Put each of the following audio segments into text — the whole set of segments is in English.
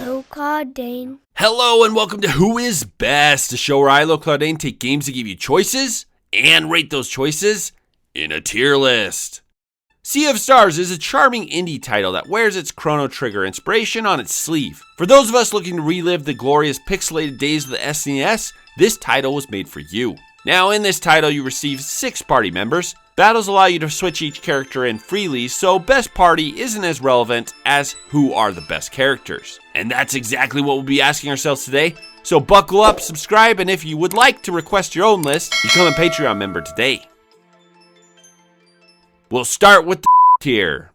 Claudine. Hello and welcome to Who Is Best, a show where I, Claudine, take games to give you choices and rate those choices in a tier list. Sea of Stars is a charming indie title that wears its Chrono Trigger inspiration on its sleeve. For those of us looking to relive the glorious pixelated days of the SNES, this title was made for you. Now in this title you receive 6 party members. Battles allow you to switch each character in freely, so best party isn't as relevant as who are the best characters. And that's exactly what we'll be asking ourselves today. So buckle up, subscribe, and if you would like to request your own list, become a Patreon member today. We'll start with the tier.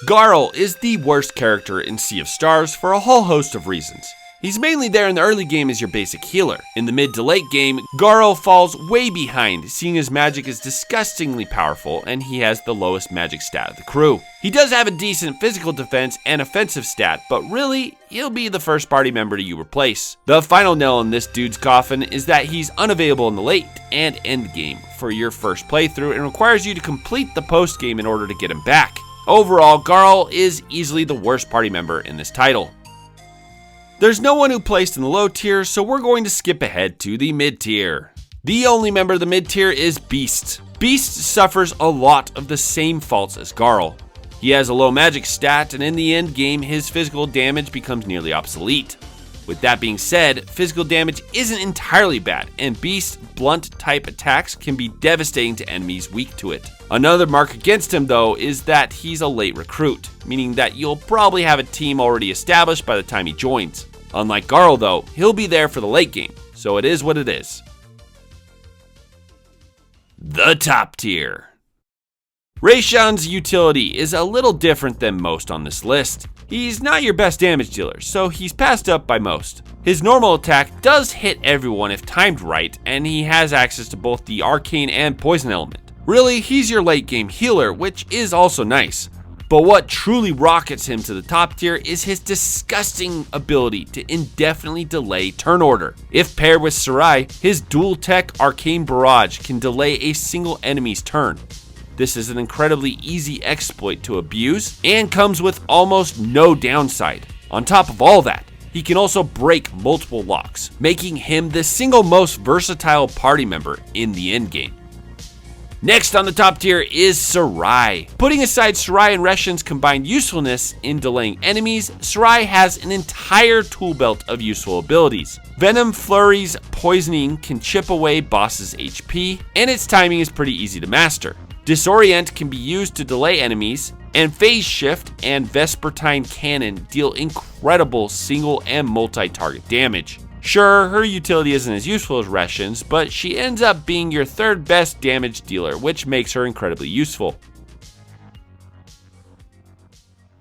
Garl is the worst character in Sea of Stars for a whole host of reasons. He's mainly there in the early game as your basic healer. In the mid to late game, Garl falls way behind, seeing his magic is disgustingly powerful and he has the lowest magic stat of the crew. He does have a decent physical defense and offensive stat, but really, he'll be the first party member you replace. The final nail in this dude's coffin is that he's unavailable in the late and end game for your first playthrough and requires you to complete the post game in order to get him back. Overall, Garl is easily the worst party member in this title. There's no one who placed in the low tier, so we're going to skip ahead to the mid tier. The only member of the mid tier is Beast. Beast suffers a lot of the same faults as Garl. He has a low magic stat, and in the end game, his physical damage becomes nearly obsolete. With that being said, physical damage isn't entirely bad, and Beast's blunt type attacks can be devastating to enemies weak to it. Another mark against him though is that he's a late recruit, meaning that you'll probably have a team already established by the time he joins. Unlike Garl though, he'll be there for the late game, so it is what it is. The top tier. Rayshun's utility is a little different than most on this list. He's not your best damage dealer, so he's passed up by most. His normal attack does hit everyone if timed right, and he has access to both the arcane and poison element. Really, he's your late game healer, which is also nice. But what truly rockets him to the top tier is his disgusting ability to indefinitely delay turn order. If paired with Sarai, his dual tech Arcane Barrage can delay a single enemy's turn. This is an incredibly easy exploit to abuse and comes with almost no downside. On top of all that, he can also break multiple locks, making him the single most versatile party member in the endgame. Next on the top tier is Sarai. Putting aside Sarai and Reshin's combined usefulness in delaying enemies, Sarai has an entire tool belt of useful abilities. Venom Flurry's poisoning can chip away bosses' HP, and its timing is pretty easy to master. Disorient can be used to delay enemies, and Phase Shift and Vespertine Cannon deal incredible single and multi-target damage. Sure, her utility isn't as useful as Reshin's, but she ends up being your third best damage dealer, which makes her incredibly useful.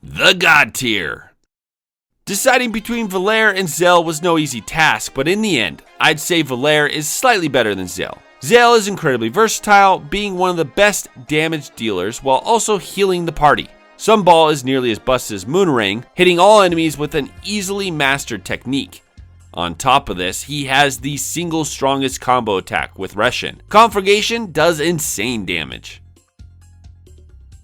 The God tier. Deciding between Valere and Zell was no easy task, but in the end, I'd say Valere is slightly better than Zell. Zell is incredibly versatile, being one of the best damage dealers while also healing the party. Sunball is nearly as busted as Moonerang, hitting all enemies with an easily mastered technique. On top of this, he has the single strongest combo attack with Reshin. Conflagration does insane damage.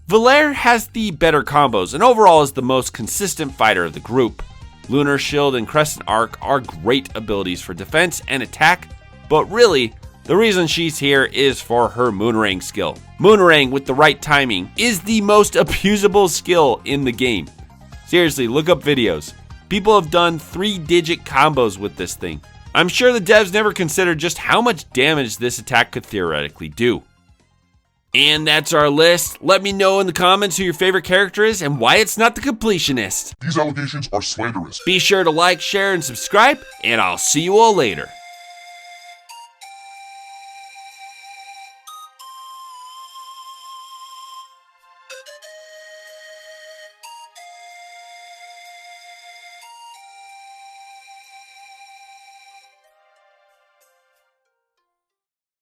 Valere has the better combos and overall is the most consistent fighter of the group. Lunar Shield and Crescent Arc are great abilities for defense and attack, but really, the reason she's here is for her Moonerang skill. Moonerang with the right timing is the most abusable skill in the game. Seriously, look up videos. People have done 3-digit combos with this thing. I'm sure the devs never considered just how much damage this attack could theoretically do. And that's our list. Let me know in the comments who your favorite character is and why it's not the completionist. These allegations are slanderous. Be sure to like, share, and subscribe, and I'll see you all later.